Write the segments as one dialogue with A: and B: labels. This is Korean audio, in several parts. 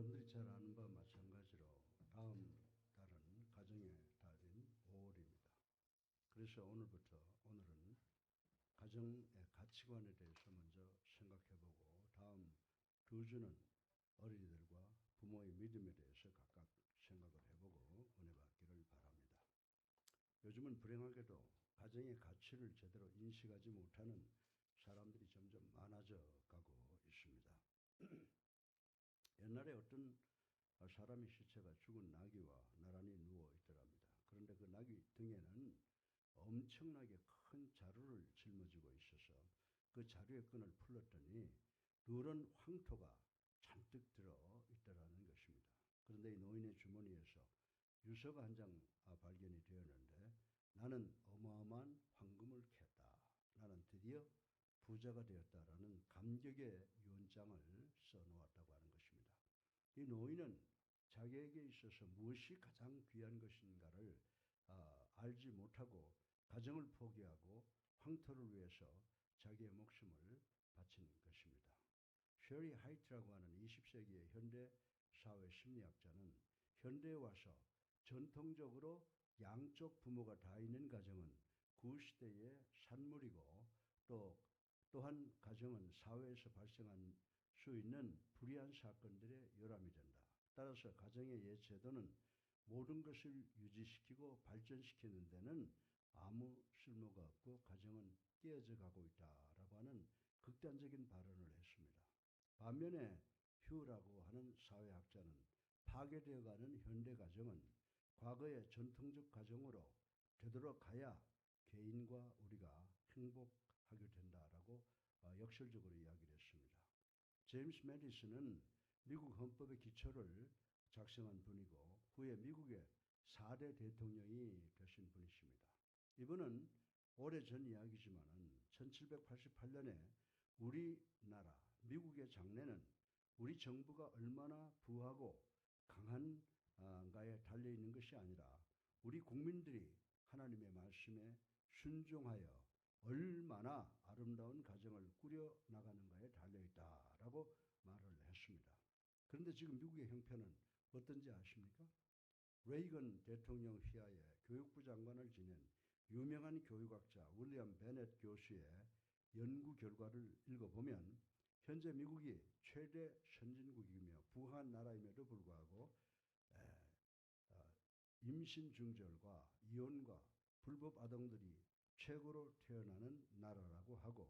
A: 여러분들이 잘 아는 바와 마찬가지로 다음 달은 가정의 달인 5월입니다. 그래서 오늘은 가정의 가치관에 대해서 먼저 생각해보고 다음 2주는 어린이들과 부모의 믿음에 대해서 각각 생각을 해보고 은혜 받기를 바랍니다. 요즘은 불행하게도 가정의 가치를 제대로 인식하지 못하는 사람들이 점점 많아져 가고 있습니다. 옛날에 어떤 사람의 시체가 죽은 나귀와 나란히 누워 있더랍니다. 그런데 그 나귀 등에는 엄청나게 큰 자루를 짊어지고 있어서 그 자루의 끈을 풀었더니 누런 황토가 잔뜩 들어 있더라는 것입니다. 그런데 이 노인의 주머니에서 유서가 한 장 발견이 되었는데, 나는 어마어마한 황금을 캤다. 나는 드디어 부자가 되었다라는 감격의 유언장을 써놓았다고 하는 것입니다. 이 노인은 자기에게 있어서 무엇이 가장 귀한 것인가를 알지 못하고 가정을 포기하고 황토를 위해서 자기의 목숨을 바친 것입니다. 쉐리 하이트라고 하는 20세기의 현대 사회 심리학자는 현대에 와서 전통적으로 양쪽 부모가 다 있는 가정은 구시대의 산물이고 또한 가정은 사회에서 발생한 수 있는 불의한 사건들의 요람이 된다. 따라서 가정의 옛 제도는 모든 것을 유지시키고 발전시키는 데는 아무 쓸모가 없고 가정은 깨어져 가고 있다라고 하는 극단적인 발언을 했습니다. 반면에 휴라고 하는 사회학자는 파괴되어가는 현대 가정은 과거의 전통적 가정으로 되돌아가야 개인과 우리가 행복하게 된다라고 역설적으로 이야기를 했습니다. 제임스 메디슨은 미국 헌법의 기초를 작성한 분이고 후에 미국의 4대 대통령이 되신 분이십니다. 이분은 오래전 이야기지만은 1788년에 우리나라 미국의 장래는 우리 정부가 얼마나 부하고 강한가에 달려있는 것이 아니라 우리 국민들이 하나님의 말씀에 순종하여 얼마나 아름다운 가정을 꾸려나가는가에 달려있다라고 말을 했습니다. 그런데 지금 미국의 형편은 어떤지 아십니까? 레이건 대통령 휘하에 교육부 장관을 지낸 유명한 교육학자 윌리엄 베넷 교수의 연구 결과를 읽어보면 현재 미국이 최대 선진국이며 부한 나라임에도 불구하고 임신 중절과 이혼과 불법 아동들이 최고로 태어나는 나라라고 하고,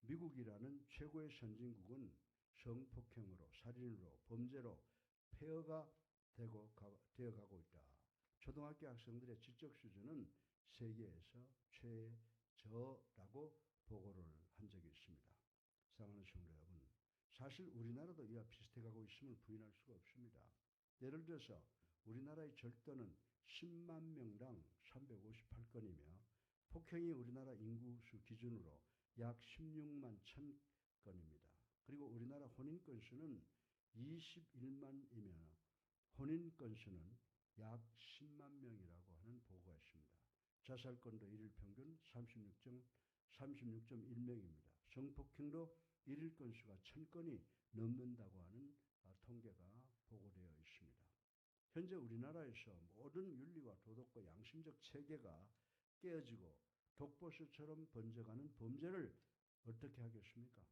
A: 미국이라는 최고의 선진국은 성폭행으로, 살인으로, 범죄로 폐허가 되어가고 있다. 초등학교 학생들의 지적 수준은 세계에서 최저라고 보고를 한 적이 있습니다. 사랑하는 성도 여러분, 사실 우리나라도 이와 비슷해가고 있음을 부인할 수가 없습니다. 예를 들어서 우리나라의 절도는 10만 명당 358건이며 폭행이 우리나라 인구수 기준으로 약 16만 1000건입니다. 그리고 우리나라 혼인 건수는 21만이며 혼인 건수는 약 10만 명이라고 하는 보고가 있습니다. 자살건도 일일 평균 36.1명입니다. 성폭행도 일일 건수가 1000건이 넘는다고 하는 통계가 보고되어 있습니다. 현재 우리나라에서 모든 윤리와 도덕과 양심적 체계가 깨어지고 독보수처럼 번져가는 범죄를 어떻게 하겠습니까?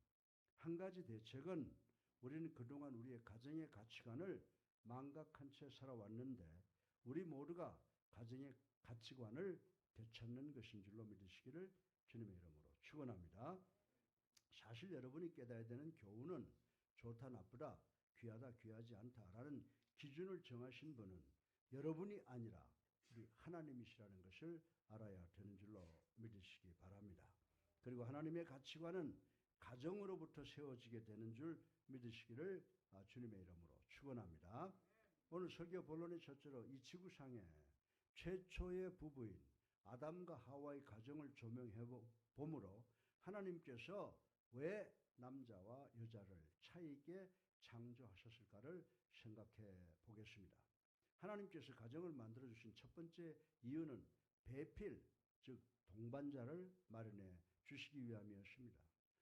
A: 한 가지 대책은 우리는 그동안 우리의 가정의 가치관을 망각한 채 살아왔는데 우리 모두가 가정의 가치관을 되찾는 것인 줄로 믿으시기를 주님의 이름으로 축원합니다. 사실 여러분이 깨달아야 되는 교훈은 좋다 나쁘다, 귀하다 귀하지 않다라는 기준을 정하신 분은 여러분이 아니라 우리 하나님이시라는 것을 알아야 되는 줄로 믿으시기 바랍니다. 그리고 하나님의 가치관은 가정으로부터 세워지게 되는 줄 믿으시기를 주님의 이름으로 축원합니다. 오늘 설교 본론의 첫째로 이 지구상의 최초의 부부인 아담과 하와의 가정을 조명해 보므로 하나님께서 왜 남자와 여자를 차이 있게 창조하셨을까를 생각해 보겠습니다. 하나님께서 가정을 만들어주신 첫 번째 이유는 배필, 즉 동반자를 마련해 주시기 위함이었습니다.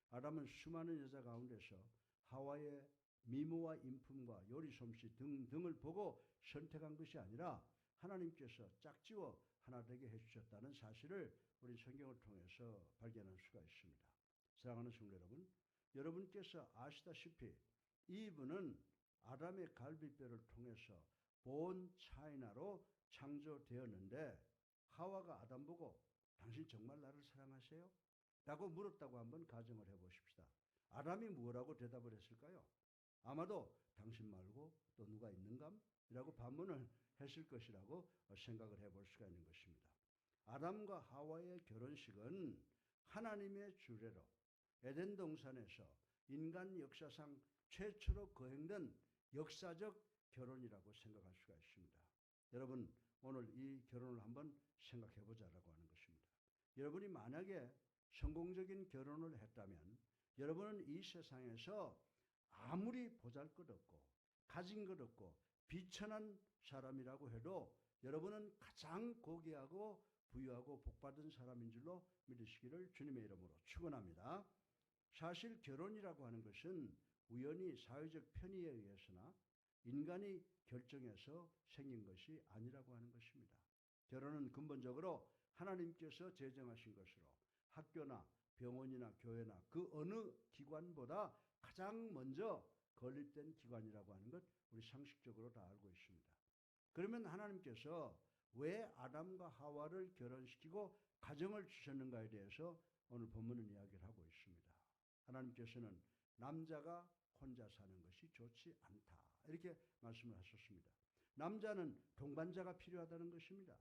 A: 아담은 수많은 여자 가운데서 하와의 미모와 인품과 요리 솜씨 등등을 보고 선택한 것이 아니라 하나님께서 짝지어 하나 되게 해주셨다는 사실을 우리 성경을 통해서 발견할 수가 있습니다. 사랑하는 성도 여러분, 여러분께서 아시다시피 이브는 아담의 갈비뼈를 통해서 본 차이나로 창조되었는데 하와가 아담 보고 당신 정말 나를 사랑하세요? 라고 물었다고 한번 가정을 해보십시다. 아담이 뭐라고 대답을 했을까요? 아마도 당신 말고 또 누가 있는감? 이라고 반문을 했을 것이라고 생각을 해볼 수가 있는 것입니다. 아담과 하와의 결혼식은 하나님의 주례로 에덴 동산에서 인간 역사상 최초로 거행된 역사적 결혼이라고 생각할 수가 있습니다. 여러분, 오늘 이 결혼을 한번 생각해 보자라고 하는 것입니다. 여러분이 만약에 성공적인 결혼을 했다면 여러분은 이 세상에서 아무리 보잘것없고 가진 것 없고 비천한 사람이라고 해도 여러분은 가장 고귀하고 부유하고 복받은 사람인 줄로 믿으시기를 주님의 이름으로 축원합니다. 사실 결혼이라고 하는 것은 우연히 사회적 편의에 의해서나 인간이 결정해서 생긴 것이 아니라고 하는 것입니다. 결혼은 근본적으로 하나님께서 제정하신 것으로 학교나 병원이나 교회나 그 어느 기관보다 가장 먼저 건립된 기관이라고 하는 것 우리 상식적으로 다 알고 있습니다. 그러면 하나님께서 왜 아담과 하와를 결혼시키고 가정을 주셨는가에 대해서 오늘 본문은 이야기를 하고 있습니다. 하나님께서는 남자가 혼자 사는 것이 좋지 않다, 이렇게 말씀을 하셨습니다. 남자는 동반자가 필요하다는 것입니다.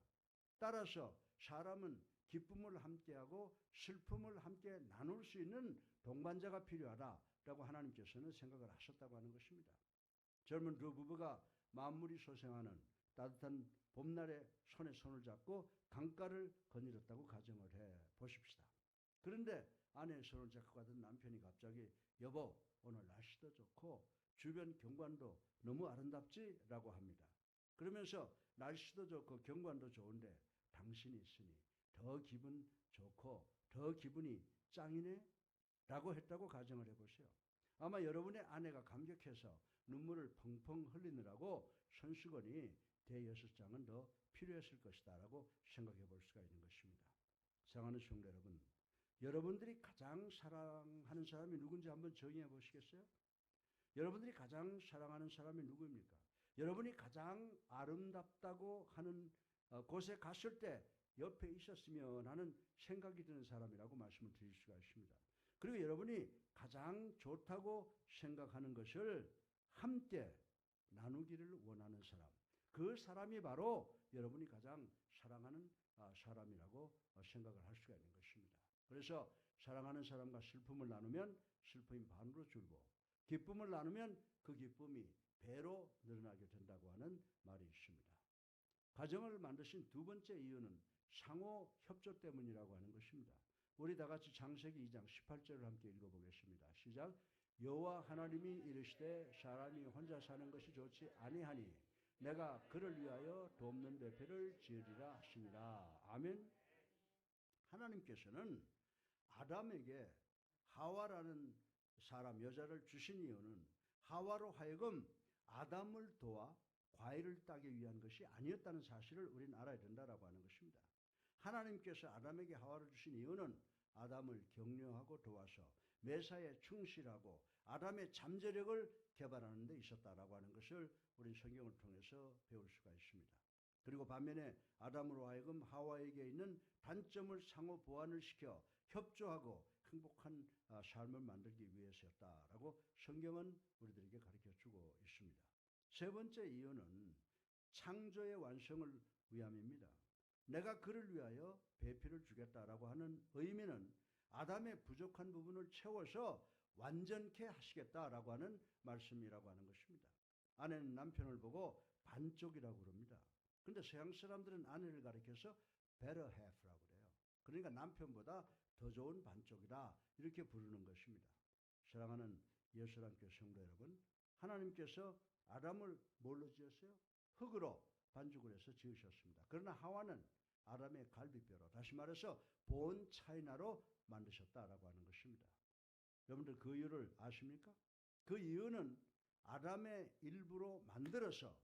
A: 따라서 사람은 기쁨을 함께하고 슬픔을 함께 나눌 수 있는 동반자가 필요하다라고 하나님께서는 생각을 하셨다고 하는 것입니다. 젊은 두 부부가 만물이 소생하는 따뜻한 봄날에 손에 손을 잡고 강가를 거닐었다고 가정을 해 보십시다. 그런데 아내의 손을 잡고 가던 남편이 갑자기 여보, 오늘 날씨도 좋고 주변 경관도 너무 아름답지? 라고 합니다. 그러면서 날씨도 좋고 경관도 좋은데 당신이 있으니 더 기분 좋고 더 기분이 짱이네? 라고 했다고 가정을 해보세요. 아마 여러분의 아내가 감격해서 눈물을 펑펑 흘리느라고 손수건이 대6장은 더 필요했을 것이다 라고 생각해 볼 수가 있는 것입니다. 사랑하는 성도 여러분, 여러분들이 가장 사랑하는 사람이 누군지 한번 정의해 보시겠어요? 여러분들이 가장 사랑하는 사람이 누구입니까? 여러분이 가장 아름답다고 하는 곳에 갔을 때 옆에 있었으면 하는 생각이 드는 사람이라고 말씀을 드릴 수가 있습니다. 그리고 여러분이 가장 좋다고 생각하는 것을 함께 나누기를 원하는 사람, 그 사람이 바로 여러분이 가장 사랑하는 사람이라고 생각을 할 수가 있는 것입니다. 그래서 사랑하는 사람과 슬픔을 나누면 슬픔이 반으로 줄고 기쁨을 나누면 그 기쁨이 배로 늘어나게 된다고 하는 말이 있습니다. 가정을 만드신 두 번째 이유는 상호 협조 때문이라고 하는 것입니다. 우리 다 같이 창세기 2장 18절을 함께 읽어보겠습니다. 시작. 여호와 하나님이 이르시되 사람이 혼자 사는 것이 좋지 아니하니 내가 그를 위하여 돕는 배패를 지으리라 하시니라. 아멘. 하나님께서는 아담에게 하와라는 사람, 여자를 주신 이유는 하와로 하여금 아담을 도와 과일을 따기 위한 것이 아니었다는 사실을 우리는 알아야 된다라고 하는 것입니다. 하나님께서 아담에게 하와를 주신 이유는 아담을 격려하고 도와서 매사에 충실하고 아담의 잠재력을 개발하는 데 있었다라고 하는 것을 우리 성경을 통해서 배울 수가 있습니다. 그리고 반면에 아담으로 하여금 하와에게 있는 단점을 상호 보완을 시켜 협조하고 행복한 삶을 만들기 위해서였다라고 성경은 우리들에게 가르쳐주고 있습니다. 세 번째 이유는 창조의 완성을 위함입니다. 내가 그를 위하여 배필을 주겠다라고 하는 의미는 아담의 부족한 부분을 채워서 완전케 하시겠다라고 하는 말씀이라고 하는 것입니다. 아내는 남편을 보고 반쪽이라고 그럽니다. 그런데 서양 사람들은 아내를 가리켜서 better half라고 그래요. 그러니까 남편보다 더 좋은 반쪽이다, 이렇게 부르는 것입니다. 사랑하는 예수님께 성도 여러분, 하나님께서 아담을 뭘로 지었어요? 흙으로 반죽을 해서 지으셨습니다. 그러나 하와는 아담의 갈비뼈로, 다시 말해서 본 차이나로 만드셨다라고 하는 것입니다. 여러분들 그 이유를 아십니까? 그 이유는 아담의 일부로 만들어서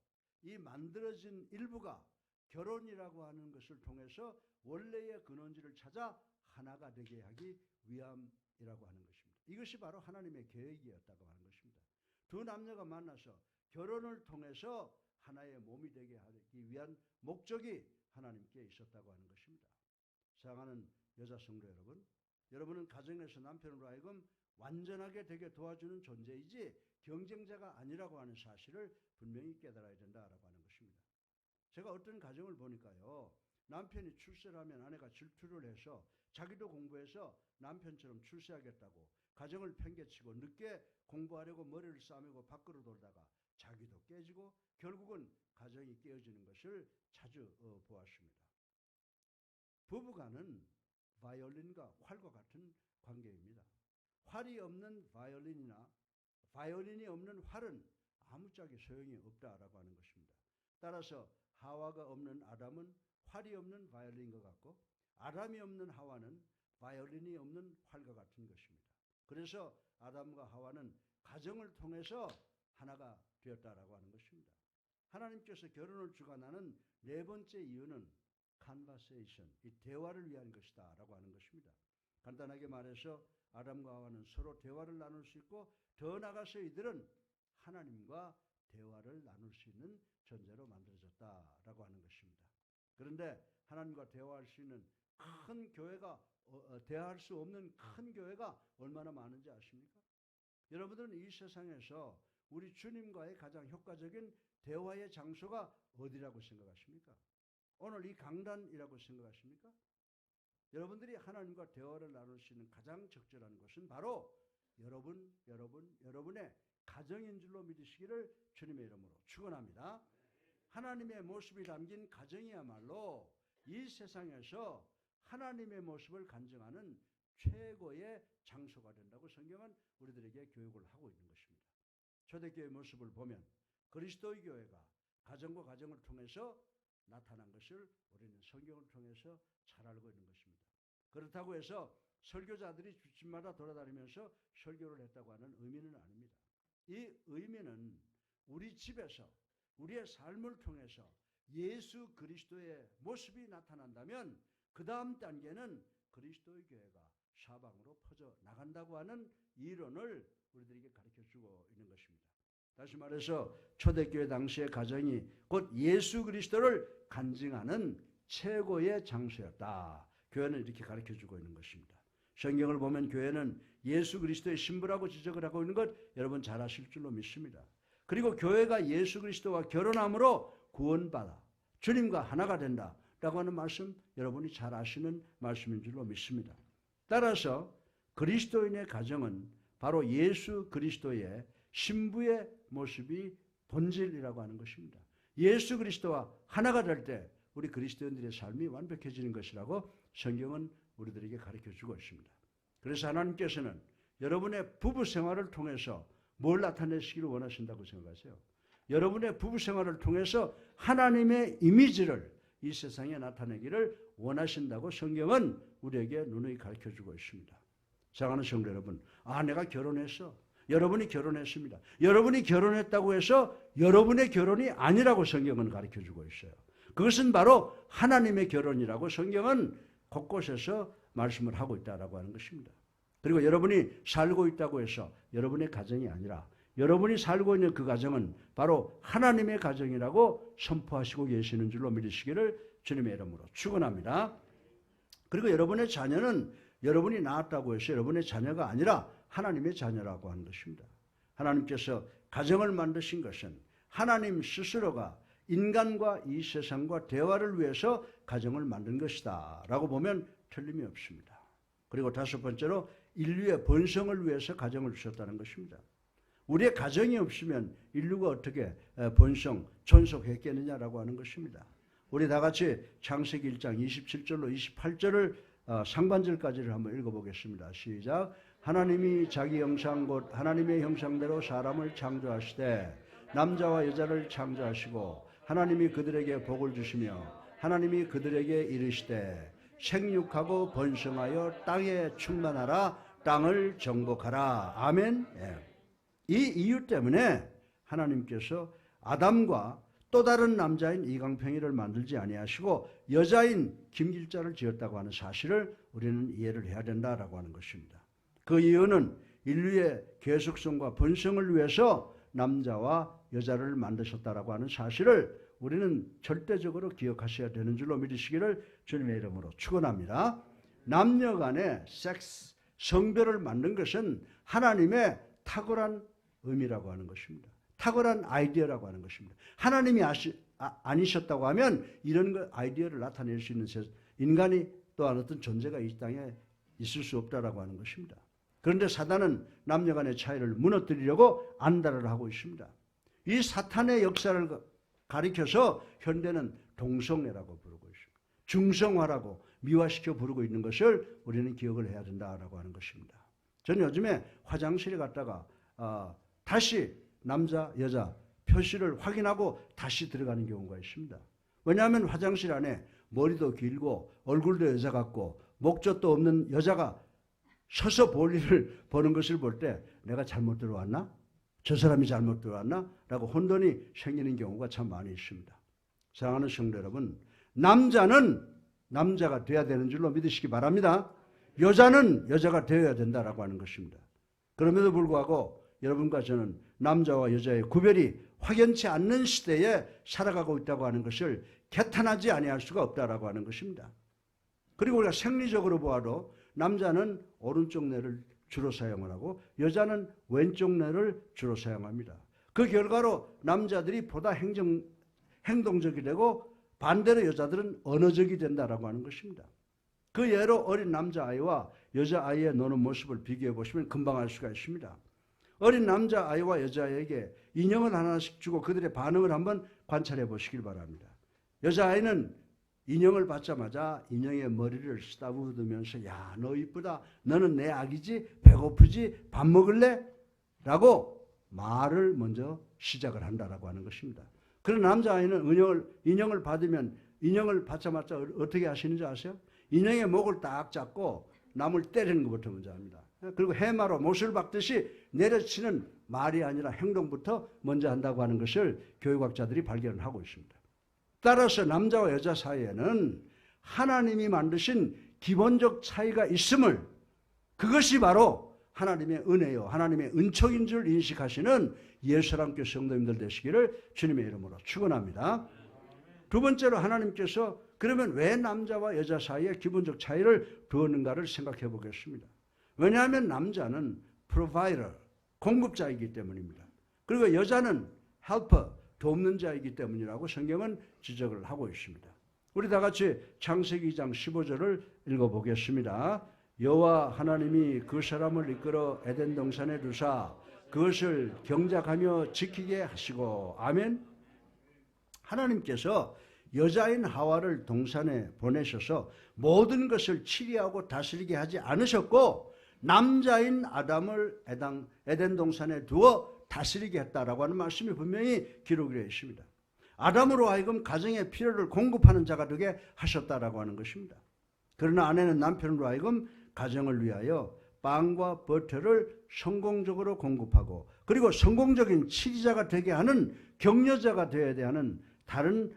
A: 이 만들어진 일부가 결혼이라고 하는 것을 통해서 원래의 근원지를 찾아 하나가 되게 하기 위함이라고 하는 것입니다. 이것이 바로 하나님의 계획이었다고 하는 것입니다. 두 남녀가 만나서 결혼을 통해서 하나의 몸이 되게 하기 위한 목적이 하나님께 있었다고 하는 것입니다. 사랑하는 여자 성도 여러분, 여러분은 가정에서 남편으로 하여금 완전하게 되게 도와주는 존재이지 경쟁자가 아니라고 하는 사실을 분명히 깨달아야 된다라고 하는 것입니다. 제가 어떤 가정을 보니까요, 남편이 출세를 하면 아내가 질투를 해서 자기도 공부해서 남편처럼 출세하겠다고 가정을 팽개치고 늦게 공부하려고 머리를 싸매고 밖으로 돌다가 자기도 깨지고 결국은 가정이 깨어지는 것을 자주 보았습니다. 부부간은 바이올린과 활과 같은 관계입니다. 활이 없는 바이올린이나 바이올린이 없는 활은 아무짝에 소용이 없다라고 하는 것입니다. 따라서 하와가 없는 아담은 활이 없는 바이올린과 같고 아담이 없는 하와는 바이올린이 없는 활과 같은 것입니다. 그래서 아담과 하와는 가정을 통해서 하나가 되었다라고 하는 것입니다. 하나님께서 결혼을 주관하는 네 번째 이유는 conversation, 이 대화를 위한 것이다 라고 하는 것입니다. 간단하게 말해서 아담과 하와는 서로 대화를 나눌 수 있고 더 나아가서 이들은 하나님과 대화를 나눌 수 있는 존재로 만들어졌다라고 하는 것입니다. 그런데 하나님과 대화할 수 있는 큰 교회가 대화할 수 없는 큰 교회가 얼마나 많은지 아십니까? 여러분들은 이 세상에서 우리 주님과의 가장 효과적인 대화의 장소가 어디라고 생각하십니까? 오늘 이 강단이라고 생각하십니까? 여러분들이 하나님과 대화를 나눌 수 있는 가장 적절한 곳은 바로 여러분의 가정인 줄로 믿으시기를 주님의 이름으로 축원합니다. 하나님의 모습이 담긴 가정이야말로 이 세상에서 하나님의 모습을 간증하는 최고의 장소가 된다고 성경은 우리들에게 교육을 하고 있는 것입니다. 초대교회의 모습을 보면 그리스도의 교회가 가정과 가정을 통해서 나타난 것을 우리는 성경을 통해서 잘 알고 있는 것입니다. 그렇다고 해서 설교자들이 집마다 돌아다니면서 설교를 했다고 하는 의미는 아닙니다. 이 의미는 우리 집에서 우리의 삶을 통해서 예수 그리스도의 모습이 나타난다면 그 다음 단계는 그리스도의 교회가 사방으로 퍼져 나간다고 하는 이론을 우리들에게 가르쳐주고 있는 것입니다. 다시 말해서 초대교회 당시의 가정이 곧 예수 그리스도를 간증하는 최고의 장소였다. 교회는 이렇게 가르쳐주고 있는 것입니다. 성경을 보면 교회는 예수 그리스도의 신부라고 지적을 하고 있는 것 여러분 잘 아실 줄로 믿습니다. 그리고 교회가 예수 그리스도와 결혼함으로 구원받아 주님과 하나가 된다라고 하는 말씀 여러분이 잘 아시는 말씀인 줄로 믿습니다. 따라서 그리스도인의 가정은 바로 예수 그리스도의 신부의 모습이 본질이라고 하는 것입니다. 예수 그리스도와 하나가 될 때 우리 그리스도인들의 삶이 완벽해지는 것이라고 성경은 우리들에게 가르쳐주고 있습니다. 그래서 하나님께서는 여러분의 부부 생활을 통해서 뭘 나타내시기를 원하신다고 생각하세요? 여러분의 부부 생활을 통해서 하나님의 이미지를 이 세상에 나타내기를 원하신다고 성경은 우리에게 누누이 가르쳐주고 있습니다. 사랑하는 성도 여러분, 내가 결혼했어. 여러분이 결혼했습니다. 여러분이 결혼했다고 해서 여러분의 결혼이 아니라고 성경은 가르쳐주고 있어요. 그것은 바로 하나님의 결혼이라고 성경은 곳곳에서 말씀을 하고 있다고 하는 것입니다. 그리고 여러분이 살고 있다고 해서 여러분의 가정이 아니라 여러분이 살고 있는 그 가정은 바로 하나님의 가정이라고 선포하시고 계시는 줄로 믿으시기를 주님의 이름으로 축원합니다. 그리고 여러분의 자녀는 여러분이 낳았다고 해서 여러분의 자녀가 아니라 하나님의 자녀라고 하는 것입니다. 하나님께서 가정을 만드신 것은 하나님 스스로가 인간과 이 세상과 대화를 위해서 가정을 만든 것이다 라고 보면 틀림이 없습니다. 그리고 다섯 번째로 인류의 번성을 위해서 가정을 주셨다는 것입니다. 우리의 가정이 없으면 인류가 어떻게 번성, 존속했겠느냐라고 하는 것입니다. 우리 다 같이 창세기 1장 27절로 28절을 상반절까지를 한번 읽어보겠습니다. 시작. 하나님이 자기 형상 곧 하나님의 형상대로 사람을 창조하시되 남자와 여자를 창조하시고 하나님이 그들에게 복을 주시며 하나님이 그들에게 이르시되 생육하고 번성하여 땅에 충만하라 땅을 정복하라. 아멘. 이 이유 때문에 하나님께서 아담과 또 다른 남자인 이강평이를 만들지 아니하시고 여자인 김길자를 지었다고 하는 사실을 우리는 이해를 해야 된다라고 하는 것입니다. 그 이유는 인류의 계속성과 번성을 위해서 남자와 여자를 만드셨다라고 하는 사실을 우리는 절대적으로 기억하셔야 되는 줄로 믿으시기를 주님의 이름으로 축원합니다. 남녀 간의 섹스, 성별을 만든 것은 하나님의 탁월한 의미라고 하는 것입니다. 탁월한 아이디어라고 하는 것입니다. 하나님이 아니셨다고 하면 이런 아이디어를 나타낼 수 있는 인간이 또한 어떤 존재가 이 땅에 있을 수 없다라고 하는 것입니다. 그런데 사단은 남녀 간의 차이를 무너뜨리려고 안달을 하고 있습니다. 이 사탄의 역사를 가리켜서 현대는 동성애라고 부르고 있습니다. 중성화라고 미화시켜 부르고 있는 것을 우리는 기억을 해야 된다라고 하는 것입니다. 저는 요즘에 화장실에 갔다가 다시 남자, 여자 표시를 확인하고 다시 들어가는 경우가 있습니다. 왜냐하면 화장실 안에 머리도 길고 얼굴도 여자 같고 목젖도 없는 여자가 서서 볼일을 보는 것을 볼 때 내가 잘못 들어왔나? 저 사람이 잘못 들어왔나? 라고 혼돈이 생기는 경우가 참 많이 있습니다. 사랑하는 성도 여러분, 남자는 남자가 돼야 되는 줄로 믿으시기 바랍니다. 여자는 여자가 되어야 된다라고 하는 것입니다. 그럼에도 불구하고 여러분과 저는 남자와 여자의 구별이 확연치 않는 시대에 살아가고 있다고 하는 것을 개탄하지 아니할 수가 없다라고 하는 것입니다. 그리고 우리가 생리적으로 보아도 남자는 오른쪽 뇌를 주로 사용을 하고 여자는 왼쪽 뇌를 주로 사용합니다. 그 결과로 남자들이 보다 행동적이 되고 반대로 여자들은 언어적이 된다라고 하는 것입니다. 그 예로 어린 남자아이와 여자아이의 노는 모습을 비교해 보시면 금방 알 수가 있습니다. 어린 남자아이와 여자아이에게 인형을 하나씩 주고 그들의 반응을 한번 관찰해 보시길 바랍니다. 여자아이는 인형을 받자마자 인형의 머리를 쓰다듬으면서 야, 너 이쁘다. 너는 내 아기지? 배고프지? 밥 먹을래? 라고 말을 먼저 시작을 한다라고 하는 것입니다. 그런 남자아이는 인형을 받으면 인형을 받자마자 어떻게 하시는지 아세요? 인형의 목을 딱 잡고 남을 때리는 것부터 먼저 합니다. 그리고 해마로 못을 박듯이 내려치는 말이 아니라 행동부터 먼저 한다고 하는 것을 교육학자들이 발견을 하고 있습니다. 따라서 남자와 여자 사이에는 하나님이 만드신 기본적 차이가 있음을, 그것이 바로 하나님의 은혜요, 하나님의 은총인 줄 인식하시는 예수님께 성도님들 되시기를 주님의 이름으로 축원합니다. 두 번째로 하나님께서 그러면 왜 남자와 여자 사이에 기본적 차이를 두었는가를 생각해 보겠습니다. 왜냐하면 남자는 provider, 공급자이기 때문입니다. 그리고 여자는 helper, 돕는 자이기 때문이라고 성경은 지적을 하고 있습니다. 우리 다 같이 창세기 2장 15절을 읽어보겠습니다. 여호와 하나님이 그 사람을 이끌어 에덴 동산에 두사 그것을 경작하며 지키게 하시고, 아멘. 하나님께서 여자인 하와를 동산에 보내셔서 모든 것을 치리하고 다스리게 하지 않으셨고 남자인 아담을 에덴 동산에 두어 다스리게 했다라고 하는 말씀이 분명히 기록이 되어 있습니다. 아담으로 하여금 가정의 필요를 공급하는 자가 되게 하셨다라고 하는 것입니다. 그러나 아내는 남편으로 하여금 가정을 위하여 빵과 버터를 성공적으로 공급하고 그리고 성공적인 치리자가 되게 하는 격려자가 되어야 하는 다른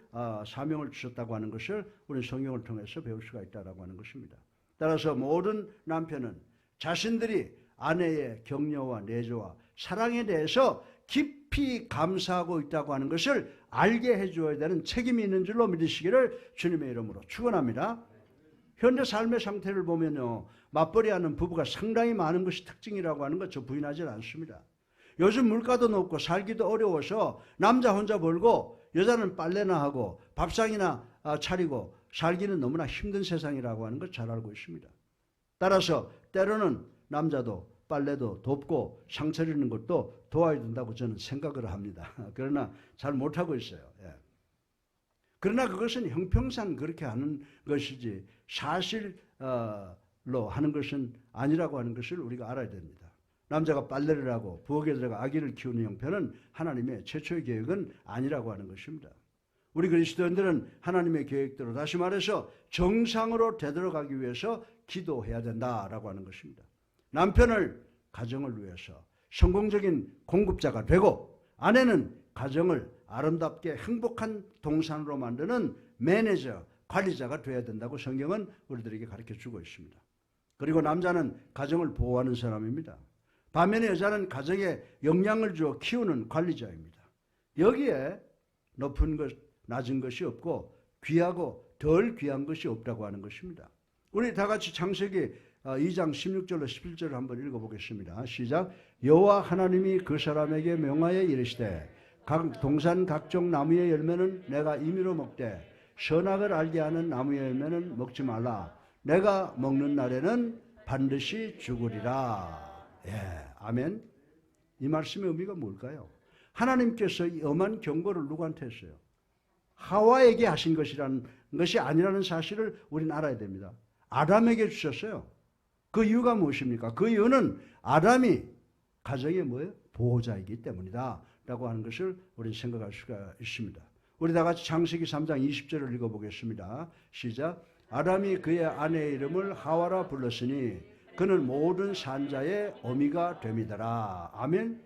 A: 사명을 주셨다고 하는 것을 우리 성경을 통해서 배울 수가 있다라고 하는 것입니다. 따라서 모든 남편은 자신들이 아내의 격려와 내조와 사랑에 대해서 깊이 감사하고 있다고 하는 것을 알게 해줘야 되는 책임이 있는 줄로 믿으시기를 주님의 이름으로 축원합니다. 현대 삶의 상태를 보면요, 맞벌이하는 부부가 상당히 많은 것이 특징이라고 하는 것 저 부인하지 않습니다. 요즘 물가도 높고 살기도 어려워서 남자 혼자 벌고 여자는 빨래나 하고 밥상이나 차리고 살기는 너무나 힘든 세상이라고 하는 것 잘 알고 있습니다. 따라서 때로는 남자도 빨래도 돕고 상 차리는 것도 도와야 된다고 저는 생각을 합니다. 그러나 잘 못하고 있어요. 예. 그러나 그것은 형평상 그렇게 하는 것이지 사실로 하는 것은 아니라고 하는 것을 우리가 알아야 됩니다. 남자가 빨래를 하고 부엌에 들어가 아기를 키우는 형편은 하나님의 최초의 계획은 아니라고 하는 것입니다. 우리 그리스도인들은 하나님의 계획대로 다시 말해서 정상으로 되돌아가기 위해서 기도해야 된다라고 하는 것입니다. 남편을 가정을 위해서 성공적인 공급자가 되고 아내는 가정을 아름답게 행복한 동산으로 만드는 매니저, 관리자가 되어야 된다고 성경은 우리들에게 가르쳐주고 있습니다. 그리고 남자는 가정을 보호하는 사람입니다. 반면에 여자는 가정에 영향을 주어 키우는 관리자입니다. 여기에 높은 것, 낮은 것이 없고 귀하고 덜 귀한 것이 없다고 하는 것입니다. 우리 다 같이 창세기 2장 16절로 17절을 한번 읽어보겠습니다. 시작. 여호와 하나님이 그 사람에게 명하여 이르시되 각 동산 각종 나무의 열매는 내가 임의로 먹되 선악을 알게 하는 나무의 열매는 먹지 말라. 내가 먹는 날에는 반드시 죽으리라. 예, 아멘. 이 말씀의 의미가 뭘까요? 하나님께서 이 엄한 경고를 누구한테 했어요? 하와에게 하신 것이라는 것이 아니라는 사실을 우리는 알아야 됩니다. 아담에게 주셨어요. 그 이유가 무엇입니까? 그 이유는 아담이 가정의 뭐예요? 보호자이기 때문이다 라고 하는 것을 우리는 생각할 수가 있습니다. 우리 다 같이 창세기 3장 20절을 읽어보겠습니다. 시작. 아담이 그의 아내의 이름을 하와라 불렀으니 그는 모든 산자의 어미가 됨이더라. 아멘.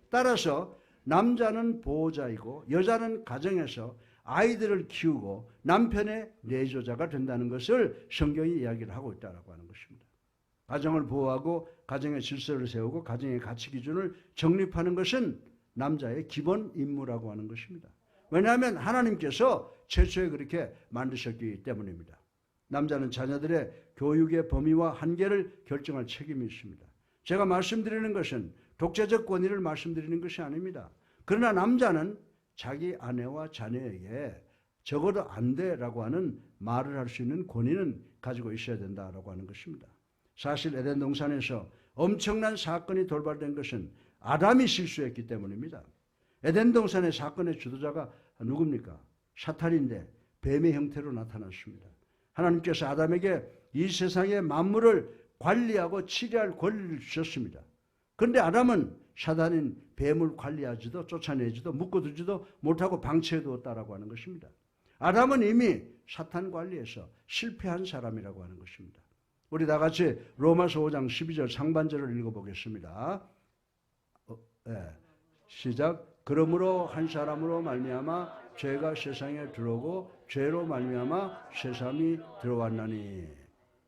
A: 따라서 남자는 보호자이고 여자는 가정에서 아이들을 키우고 남편의 내조자가 된다는 것을 성경이 이야기를 하고 있다고 하는 것입니다. 가정을 보호하고 가정의 질서를 세우고 가정의 가치 기준을 정립하는 것은 남자의 기본 임무라고 하는 것입니다. 왜냐하면 하나님께서 최초에 그렇게 만드셨기 때문입니다. 남자는 자녀들의 교육의 범위와 한계를 결정할 책임이 있습니다. 제가 말씀드리는 것은 독재적 권위를 말씀드리는 것이 아닙니다. 그러나 남자는 자기 아내와 자녀에게 적어도 안 돼라고 하는 말을 할 수 있는 권위는 가지고 있어야 된다라고 하는 것입니다. 사실 에덴 동산에서 엄청난 사건이 돌발된 것은 아담이 실수했기 때문입니다. 에덴 동산의 사건의 주도자가 누굽니까? 사탄인데 뱀의 형태로 나타났습니다. 하나님께서 아담에게 이 세상의 만물을 관리하고 치리할 권리를 주셨습니다. 그런데 아담은 사단인 뱀을 관리하지도 쫓아내지도 묶어두지도 못하고 방치해두었다라고 하는 것입니다. 아담은 이미 사탄 관리에서 실패한 사람이라고 하는 것입니다. 우리 다 같이 로마서 5장 12절 상반절을 읽어보겠습니다. 시작. 그러므로 한 사람으로 말미암아 죄가 세상에 들어오고 죄로 말미암아 세상이 들어왔나니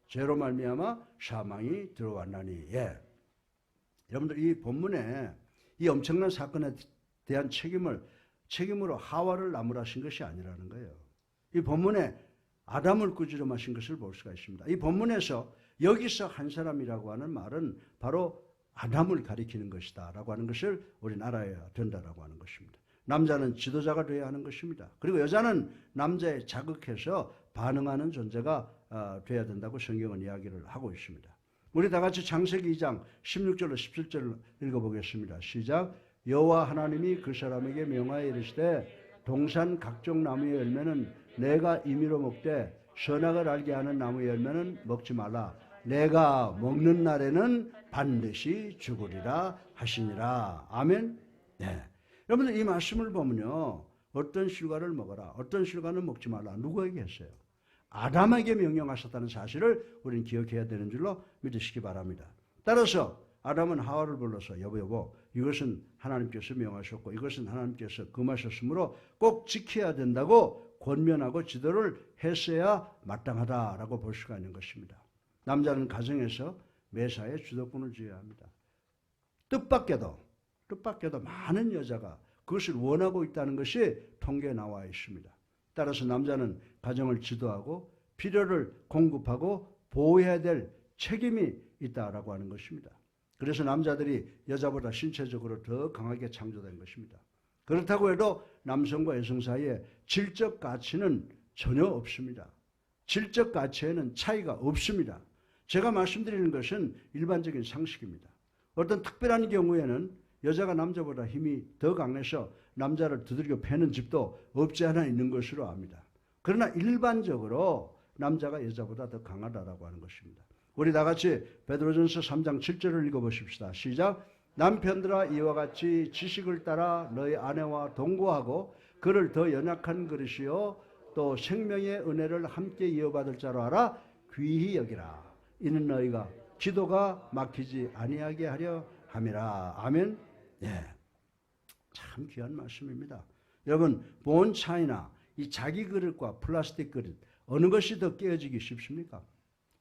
A: 죄로 말미암아 사망이 들어왔나니. 예. 여러분들 이 본문에 이 엄청난 사건에 대한 책임으로 하와를 나무라신 것이 아니라는 거예요. 이 본문에 아담을 꾸지람하신 것을 볼 수가 있습니다. 이 본문에서 여기서 한 사람이라고 하는 말은 바로 아담을 가리키는 것이다 라고 하는 것을 우리는 알아야 된다라고 하는 것입니다. 남자는 지도자가 되어야 하는 것입니다. 그리고 여자는 남자에 자극해서 반응하는 존재가 되어야 된다고 성경은 이야기를 하고 있습니다. 우리 다 같이 창세기 2장 16절로 17절을 읽어보겠습니다. 시작. 여호와 하나님이 그 사람에게 명하여 이르시되 동산 각종 나무의 열매는 내가 임의로 먹되 선악을 알게 하는 나무의 열매는 먹지 말라. 내가 먹는 날에는 반드시 죽으리라 하시니라. 아멘. 네. 여러분들 이 말씀을 보면요. 어떤 실과를 먹어라. 어떤 실과는 먹지 말라. 누구에게 했어요? 아담에게 명령하셨다는 사실을 우리는 기억해야 되는 줄로 믿으시기 바랍니다. 따라서 아담은 하와를 불러서 여보 이것은 하나님께서 명하셨고 이것은 하나님께서 금하셨으므로 꼭 지켜야 된다고 권면하고 지도를 했어야 마땅하다라고 볼 수가 있는 것입니다. 남자는 가정에서 매사에 주도권을 쥐어야 합니다. 뜻밖에도 많은 여자가 그것을 원하고 있다는 것이 통계에 나와 있습니다. 따라서 남자는 가정을 지도하고 필요를 공급하고 보호해야 될 책임이 있다라고 하는 것입니다. 그래서 남자들이 여자보다 신체적으로 더 강하게 창조된 것입니다. 그렇다고 해도 남성과 여성 사이에 질적 가치는 전혀 없습니다. 질적 가치에는 차이가 없습니다. 제가 말씀드리는 것은 일반적인 상식입니다. 어떤 특별한 경우에는 여자가 남자보다 힘이 더 강해서 남자를 두들겨 패는 집도 없지 않아 있는 것으로 압니다. 그러나 일반적으로 남자가 여자보다 더 강하다라고 하는 것입니다. 우리 다 같이 베드로전서 3장 7절을 읽어보십시다. 시작. 남편들아 이와 같이 지식을 따라 너희 아내와 동거하고 그를 더 연약한 그릇이요 또 생명의 은혜를 함께 이어받을 자로 알아 귀히 여기라. 이는 너희가 기도가 막히지 아니하게 하려 함이라. 아멘. 예. 참 귀한 말씀입니다. 여러분, 본 차이나 이 자기 그릇과 플라스틱 그릇 어느 것이 더 깨어지기 쉽습니까?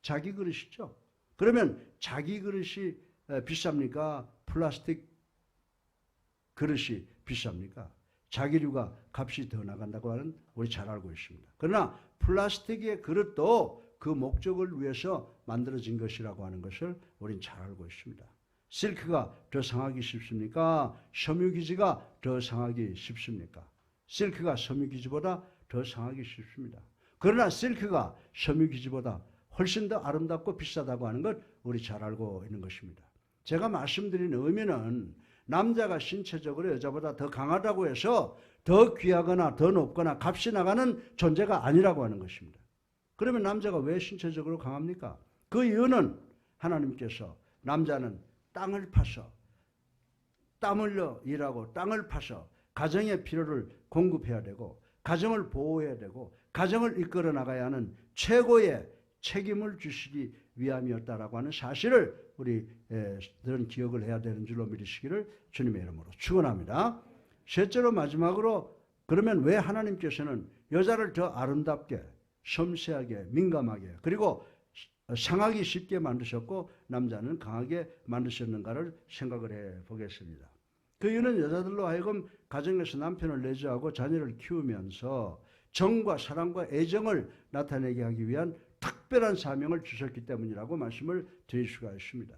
A: 자기 그릇이죠. 그러면 자기 그릇이 비쌉니까? 플라스틱 그릇이 비쌉니까? 자기류가 값이 더 나간다고 하는 우리 잘 알고 있습니다. 그러나 플라스틱의 그릇도 그 목적을 위해서 만들어진 것이라고 하는 것을 우리는 잘 알고 있습니다. 실크가 더 상하기 쉽습니까? 섬유기지가 더 상하기 쉽습니까? 실크가 섬유기지보다 더 상하기 쉽습니다. 그러나 실크가 섬유기지보다 훨씬 더 아름답고 비싸다고 하는 것 우리 잘 알고 있는 것입니다. 제가 말씀드린 의미는 남자가 신체적으로 여자보다 더 강하다고 해서 더 귀하거나 더 높거나 값이 나가는 존재가 아니라고 하는 것입니다. 그러면 남자가 왜 신체적으로 강합니까? 그 이유는 하나님께서 남자는 땅을 파서 땀 흘려 일하고 땅을 파서 가정의 필요를 공급해야 되고 가정을 보호해야 되고 가정을 이끌어 나가야 하는 최고의 책임을 주시기 위함이었다라고 하는 사실을 우리들은 기억을 해야 되는 줄로 믿으시기를 주님의 이름으로 축원합니다. 셋째로 마지막으로 그러면 왜 하나님께서는 여자를 더 아름답게 섬세하게 민감하게 그리고 상하기 쉽게 만드셨고 남자는 강하게 만드셨는가를 생각을 해보겠습니다. 그 이유는 여자들로 하여금 가정에서 남편을 내조하고 자녀를 키우면서 정과 사랑과 애정을 나타내게 하기 위한 특별한 사명을 주셨기 때문이라고 말씀을 드릴 수가 있습니다.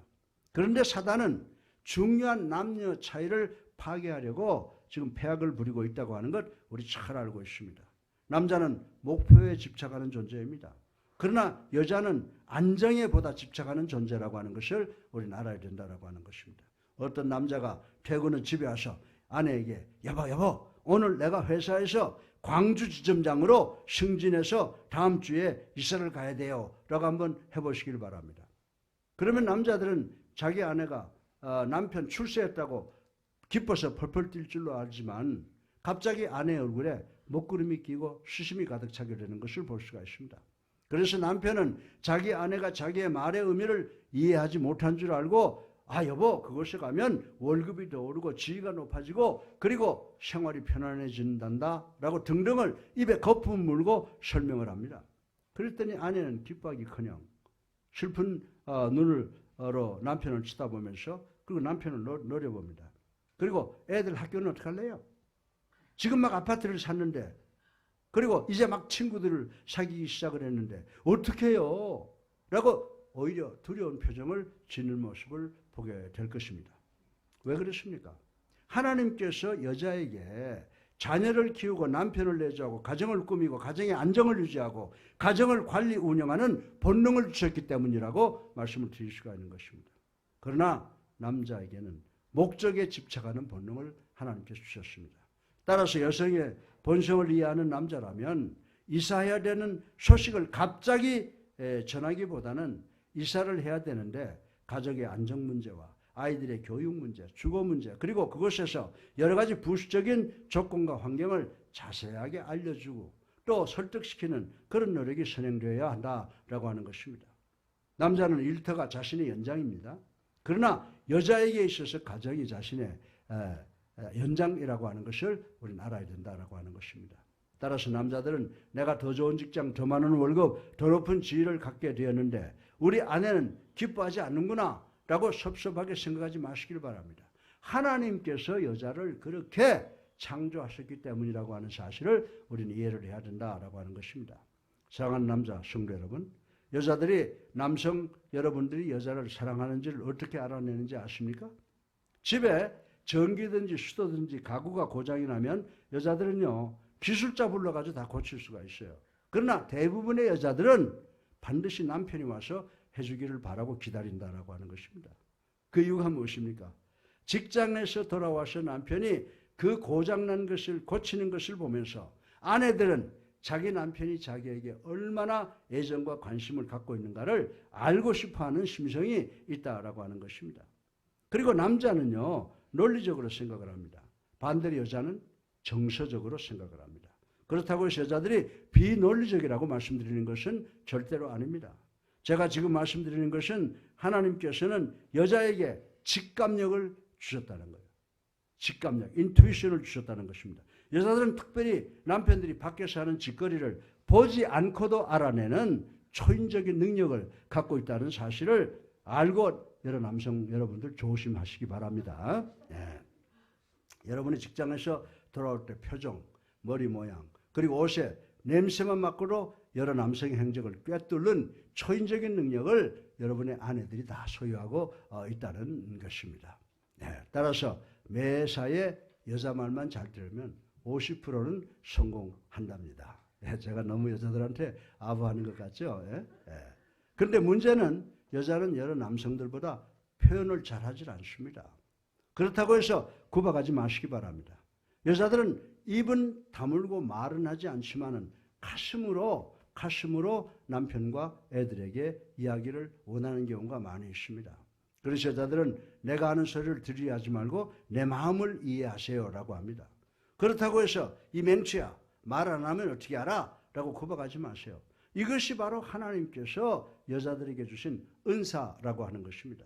A: 그런데 사단은 중요한 남녀 차이를 파괴하려고 지금 패악을 부리고 있다고 하는 것 우리 잘 알고 있습니다. 남자는 목표에 집착하는 존재입니다. 그러나 여자는 안정에 보다 집착하는 존재라고 하는 것을 우리는 알아야 된다고 하는 것입니다. 어떤 남자가 퇴근 후 집에 와서 아내에게 여보 오늘 내가 회사에서 광주 지점장으로 승진해서 다음 주에 이사를 가야 돼요 라고 한번 해보시길 바랍니다. 그러면 남자들은 자기 아내가 남편 출세했다고 기뻐서 펄펄 뛸 줄로 알지만 갑자기 아내의 얼굴에 먹구름이 끼고 수심이 가득 차게 되는 것을 볼 수가 있습니다. 그래서 남편은 자기 아내가 자기의 말의 의미를 이해하지 못한 줄 알고 여보 그곳에 가면 월급이 더 오르고 지위가 높아지고 그리고 생활이 편안해진단다 라고 등등을 입에 거품 물고 설명을 합니다. 그랬더니 아내는 기뻐하기커녕 슬픈 눈으로 남편을 쳐다보면서 그리고 남편을 노려봅니다. 그리고 애들 학교는 어떻게 할래요? 지금 막 아파트를 샀는데 그리고 이제 막 친구들을 사귀기 시작을 했는데 어떻게 해요? 라고 오히려 두려운 표정을 짓는 모습을 보게 될 것입니다. 왜 그렇습니까? 하나님께서 여자에게 자녀를 키우고 남편을 내조하고 가정을 꾸미고 가정의 안정을 유지하고 가정을 관리 운영하는 본능을 주셨기 때문이라고 말씀을 드릴 수가 있는 것입니다. 그러나 남자에게는 목적에 집착하는 본능을 하나님께서 주셨습니다. 따라서 여성의 본성을 이해하는 남자라면 이사해야 되는 소식을 갑자기 전하기보다는 이사를 해야 되는데 가족의 안정 문제와 아이들의 교육 문제, 주거 문제 그리고 그것에서 여러 가지 부수적인 조건과 환경을 자세하게 알려주고 또 설득시키는 그런 노력이 선행되어야 한다라고 하는 것입니다. 남자는 일터가 자신의 연장입니다. 그러나 여자에게 있어서 가정이 자신의 연장이라고 하는 것을 우리는 알아야 된다라고 하는 것입니다. 따라서 남자들은 내가 더 좋은 직장, 더 많은 월급, 더 높은 지위를 갖게 되었는데 우리 아내는 기뻐하지 않는구나 라고 섭섭하게 생각하지 마시길 바랍니다. 하나님께서 여자를 그렇게 창조하셨기 때문이라고 하는 사실을 우리는 이해를 해야 된다라고 하는 것입니다. 사랑하는 남자 성도 여러분, 여자들이 남성 여러분들이 여자를 사랑하는지를 어떻게 알아내는지 아십니까? 집에 전기든지 수도든지 가구가 고장이 나면 여자들은요 기술자 불러가지고 다 고칠 수가 있어요. 그러나 대부분의 여자들은 반드시 남편이 와서 해주기를 바라고 기다린다라고 하는 것입니다. 그 이유가 무엇입니까? 직장에서 돌아와서 남편이 그 고장난 것을 고치는 것을 보면서 아내들은 자기 남편이 자기에게 얼마나 애정과 관심을 갖고 있는가를 알고 싶어하는 심성이 있다라고 하는 것입니다. 그리고 남자는요 논리적으로 생각을 합니다. 반대로 여자는 정서적으로 생각을 합니다. 그렇다고 해서 여자들이 비논리적이라고 말씀드리는 것은 절대로 아닙니다. 제가 지금 말씀드리는 것은 하나님께서는 여자에게 직감력을 주셨다는 거예요. 직감력, 인투이션을 주셨다는 것입니다. 여자들은 특별히 남편들이 밖에서 하는 짓거리를 보지 않고도 알아내는 초인적인 능력을 갖고 있다는 사실을 알고 여러 남성 여러분들 조심하시기 바랍니다. 예. 여러분이 직장에서 돌아올 때 표정, 머리 모양, 그리고 옷에 냄새만 맡고도 여러 남성의 행적을 꿰뚫는 초인적인 능력을 여러분의 아내들이 다 소유하고 있다는 것입니다. 네, 따라서 매사에 여자 말만 잘 들으면 50%는 성공한답니다. 네, 제가 너무 여자들한테 아부하는 것 같죠? 그런데 문제는 여자는 여러 남성들보다 표현을 잘하지 않습니다. 그렇다고 해서 구박하지 마시기 바랍니다. 여자들은 입은 다물고 말은 하지 않지만은 가슴으로 남편과 애들에게 이야기를 원하는 경우가 많이 있습니다. 그래서 여자들은 내가 하는 소리를 들으려 하지 말고 내 마음을 이해하세요라고 합니다. 그렇다고 해서 이 맹치야 말 안 하면 어떻게 알아? 라고 구박하지 마세요. 이것이 바로 하나님께서 여자들에게 주신 은사라고 하는 것입니다.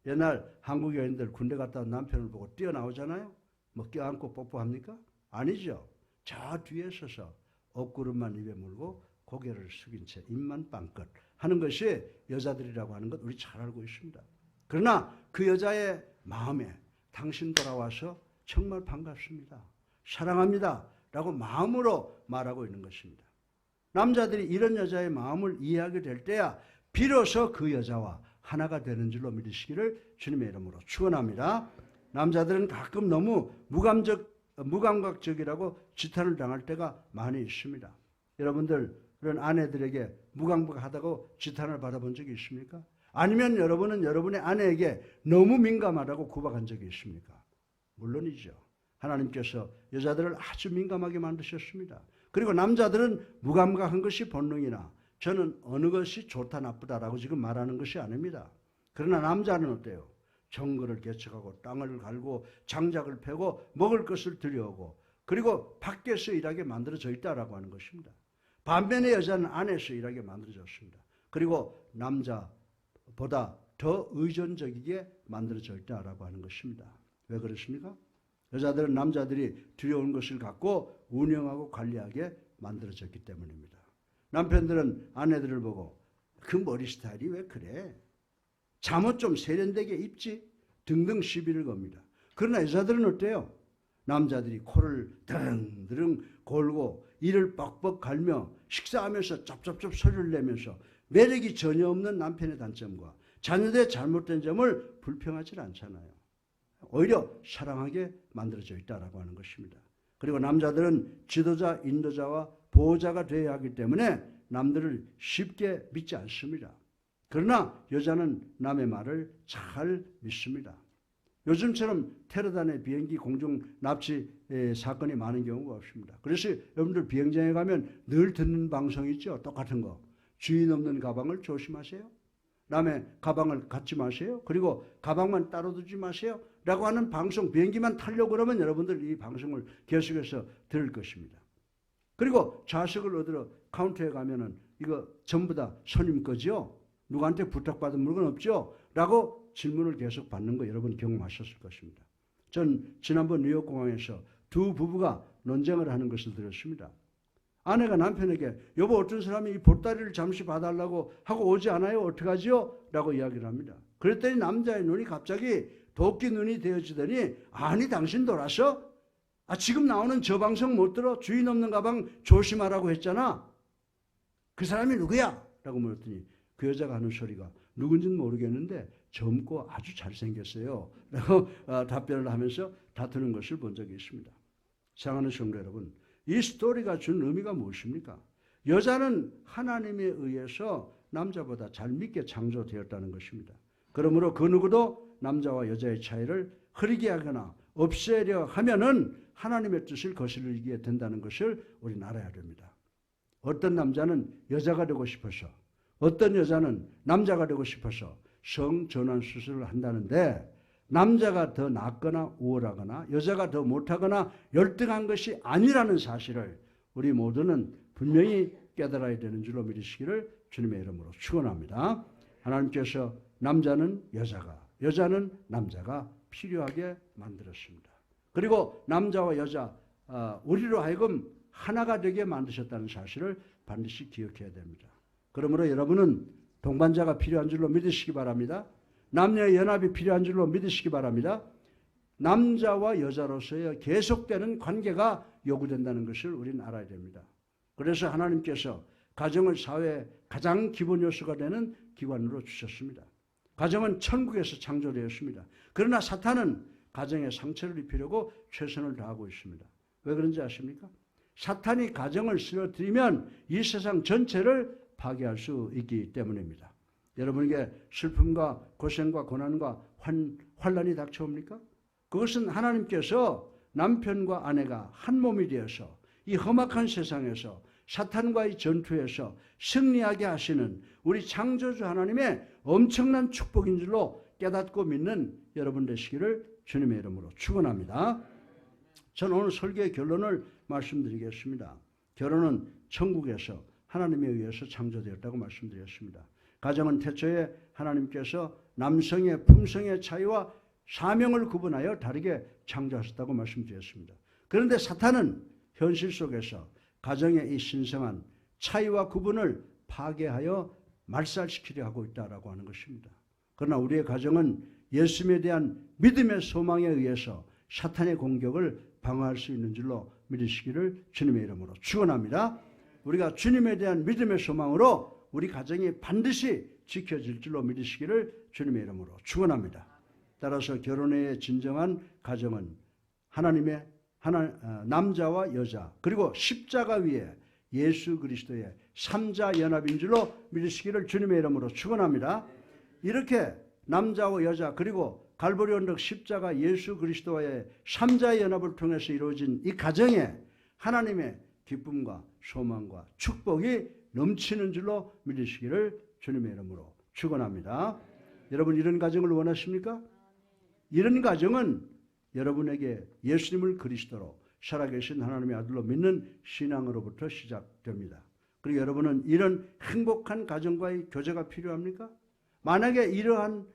A: 옛날 한국 여인들 군대 갔다 온 남편을 보고 뛰어나오잖아요. 뭐 껴안고 뽀뽀합니까? 아니죠. 저 뒤에 서서 옷구름만 입에 물고 고개를 숙인 채 입만 빵긋 하는 것이 여자들이라고 하는 것 우리 잘 알고 있습니다. 그러나 그 여자의 마음에 당신 돌아와서 정말 반갑습니다. 사랑합니다. 라고 마음으로 말하고 있는 것입니다. 남자들이 이런 여자의 마음을 이해하게 될 때야 비로소 그 여자와 하나가 되는 줄로 믿으시기를 주님의 이름으로 축원합니다. 남자들은 가끔 너무 무감각적이라고 지탄을 당할 때가 많이 있습니다. 여러분들은 아내들에게 무감각하다고 지탄을 받아본 적이 있습니까? 아니면 여러분은 여러분의 아내에게 너무 민감하다고 구박한 적이 있습니까? 물론이죠. 하나님께서 여자들을 아주 민감하게 만드셨습니다. 그리고 남자들은 무감각한 것이 본능이나 저는 어느 것이 좋다 나쁘다라고 지금 말하는 것이 아닙니다. 그러나 남자는 어때요? 정글을 개척하고 땅을 갈고 장작을 패고 먹을 것을 들여오고 그리고 밖에서 일하게 만들어져 있다라고 하는 것입니다. 반면에 여자는 안에서 일하게 만들어졌습니다. 그리고 남자보다 더 의존적이게 만들어져 있다라고 하는 것입니다. 왜 그렇습니까? 여자들은 남자들이 들여온 것을 갖고 운영하고 관리하게 만들어졌기 때문입니다. 남편들은 아내들을 보고 그 머리 스타일이 왜 그래? 잠옷 좀 세련되게 입지? 등등 시비를 겁니다. 그러나 여자들은 어때요? 남자들이 코를 드릉드릉 골고 이를 뻑뻑 갈며 식사하면서 쩝쩝쩝 소리를 내면서 매력이 전혀 없는 남편의 단점과 자녀들의 잘못된 점을 불평하지 않잖아요. 오히려 사랑하게 만들어져 있다라고 하는 것입니다. 그리고 남자들은 지도자, 인도자와 보호자가 되어야 하기 때문에 남들을 쉽게 믿지 않습니다. 그러나 여자는 남의 말을 잘 믿습니다. 요즘처럼 테러단의 비행기 공중 납치 사건이 많은 경우가 없습니다. 그래서 여러분들 비행장에 가면 늘 듣는 방송이 있죠. 똑같은 거. 주인 없는 가방을 조심하세요. 남의 가방을 갖지 마세요. 그리고 가방만 따로 두지 마세요. 라고 하는 방송, 비행기만 타려고 그러면 여러분들 이 방송을 계속해서 들을 것입니다. 그리고 좌석을 얻으러 카운터에 가면은 이거 전부 다 손님 거죠? 누구한테 부탁받은 물건 없죠? 라고 질문을 계속 받는 거 여러분 경험하셨을 것입니다. 전 지난번 뉴욕공항에서 두 부부가 논쟁을 하는 것을 들었습니다. 아내가 남편에게 여보 어떤 사람이 이 보따리를 잠시 봐달라고 하고 오지 않아요? 어떡하지요? 라고 이야기를 합니다. 그랬더니 남자의 눈이 갑자기 도끼 눈이 되어지더니 아니 당신 돌아서? 지금 나오는 저 방송 못 들어? 주인 없는 가방 조심하라고 했잖아. 그 사람이 누구야? 라고 물었더니 그 여자가 하는 소리가 누군지는 모르겠는데 젊고 아주 잘생겼어요. 라고 답변을 하면서 다투는 것을 본 적이 있습니다. 사랑하는 성도 여러분, 이 스토리가 준 의미가 무엇입니까? 여자는 하나님에 의해서 남자보다 잘 믿게 창조되었다는 것입니다. 그러므로 그 누구도 남자와 여자의 차이를 흐리게 하거나 없애려 하면은 하나님의 뜻을 거스르게 된다는 것을 우리는 알아야 됩니다. 어떤 남자는 여자가 되고 싶어서 어떤 여자는 남자가 되고 싶어서 성전환 수술을 한다는데 남자가 더 낫거나 우월하거나 여자가 더 못하거나 열등한 것이 아니라는 사실을 우리 모두는 분명히 깨달아야 되는 줄로 믿으시기를 주님의 이름으로 축원합니다. 하나님께서 남자는 여자가 여자는 남자가 필요하게 만들었습니다. 그리고 남자와 여자 우리로 하여금 하나가 되게 만드셨다는 사실을 반드시 기억해야 됩니다. 그러므로 여러분은 동반자가 필요한 줄로 믿으시기 바랍니다. 남녀의 연합이 필요한 줄로 믿으시기 바랍니다. 남자와 여자로서의 계속되는 관계가 요구된다는 것을 우리는 알아야 됩니다. 그래서 하나님께서 가정을 사회의 가장 기본 요소가 되는 기관으로 주셨습니다. 가정은 천국에서 창조되었습니다. 그러나 사탄은 가정에 상처를 입히려고 최선을 다하고 있습니다. 왜 그런지 아십니까? 사탄이 가정을 쓰러뜨리면 이 세상 전체를 파괴할 수 있기 때문입니다. 여러분에게 슬픔과 고생과 고난과 환난이 닥쳐옵니까? 그것은 하나님께서 남편과 아내가 한 몸이 되어서 이 험악한 세상에서 사탄과의 전투에서 승리하게 하시는 우리 창조주 하나님의 엄청난 축복인 줄로 깨닫고 믿는 여러분 되시기를 주님의 이름으로 축원합니다. 저는 오늘 설교의 결론을 말씀드리겠습니다. 결혼은 천국에서 하나님에 의해서 창조되었다고 말씀드렸습니다. 가정은 태초에 하나님께서 남성의 품성의 차이와 사명을 구분하여 다르게 창조하셨다고 말씀드렸습니다. 그런데 사탄은 현실 속에서 가정의 이 신성한 차이와 구분을 파괴하여 말살시키려 하고 있다라고 하는 것입니다. 그러나 우리의 가정은 예수님에 대한 믿음의 소망에 의해서 사탄의 공격을 방어할 수 있는 줄로 믿으시기를 주님의 이름으로 축원합니다. 우리가 주님에 대한 믿음의 소망으로 우리 가정이 반드시 지켜질 줄로 믿으시기를 주님의 이름으로 축원합니다. 따라서 결혼의 진정한 가정은 하나님의 남자와 여자 그리고 십자가 위에 예수 그리스도의 삼자 연합인 줄로 믿으시기를 주님의 이름으로 축원합니다. 이렇게 남자와 여자 그리고 갈보리 언덕 십자가 예수 그리스도와의 삼자 연합을 통해서 이루어진 이 가정에 하나님의 기쁨과 소망과 축복이 넘치는 줄로 믿으시기를 주님의 이름으로 축원합니다. 여러분 이런 가정을 원하십니까? 이런 가정은 여러분에게 예수님을 그리스도로 살아계신 하나님의 아들로 믿는 신앙으로부터 시작됩니다. 그리고 여러분은 이런 행복한 가정과의 교제가 필요합니까? 만약에 이러한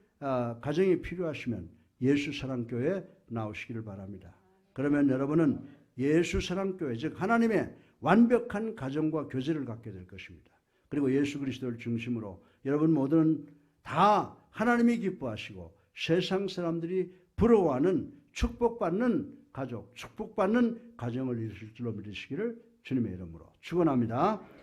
A: 가정이 필요하시면 예수사랑교회에 나오시기를 바랍니다. 그러면 여러분은 예수사랑교회 즉 하나님의 완벽한 가정과 교제를 갖게 될 것입니다. 그리고 예수 그리스도를 중심으로 여러분 모두는 다 하나님이 기뻐하시고 세상 사람들이 부러워하는 축복받는 가족, 축복받는 가정을 이루실 줄로 믿으시기를 주님의 이름으로 축원합니다.